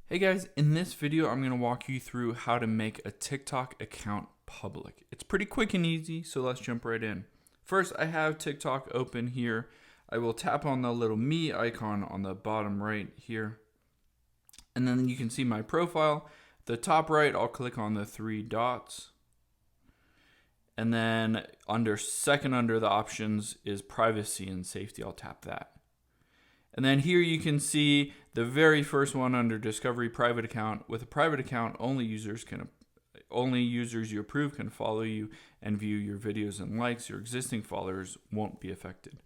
Hey guys, in this video I'm going to walk you through how to make a TikTok account public. It's pretty quick and easy, so let's jump right in. First, I have TikTok open here. I will tap on the little me icon on the bottom right here. And then you can see my profile. The top right, I'll click on the three dots. And then under the options is privacy and safety. I'll tap that. And then here you can see the very first one under discovery private account. With a private account, only users you approve can follow you and view your videos and likes. Your existing followers won't be affected.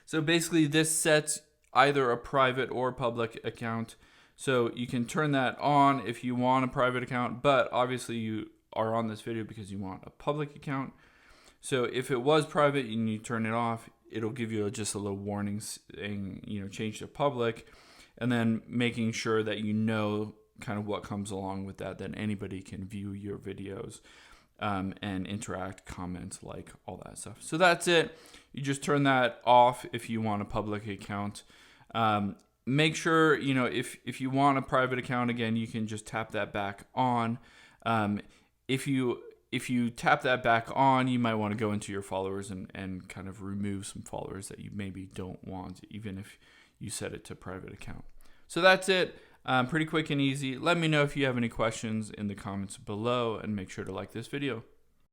So basically this sets either a private or public account. So you can turn that on if you want a private account, but obviously you are on this video because you want a public account. So if it was private and you turn it off, it'll give you just a little warning saying, change to public, and then making sure that you know kind of what comes along with that anybody can view your videos and interact, comment, like all that stuff. So that's it. You just turn that off if you want a public account. Make sure, if you want a private account, again, you can just tap that back on. If you tap that back on, you might want to go into your followers and kind of remove some followers that you maybe don't want, even if you set it to private account. So that's it. Pretty quick and easy. Let me know if you have any questions in the comments below, and make sure to like this video.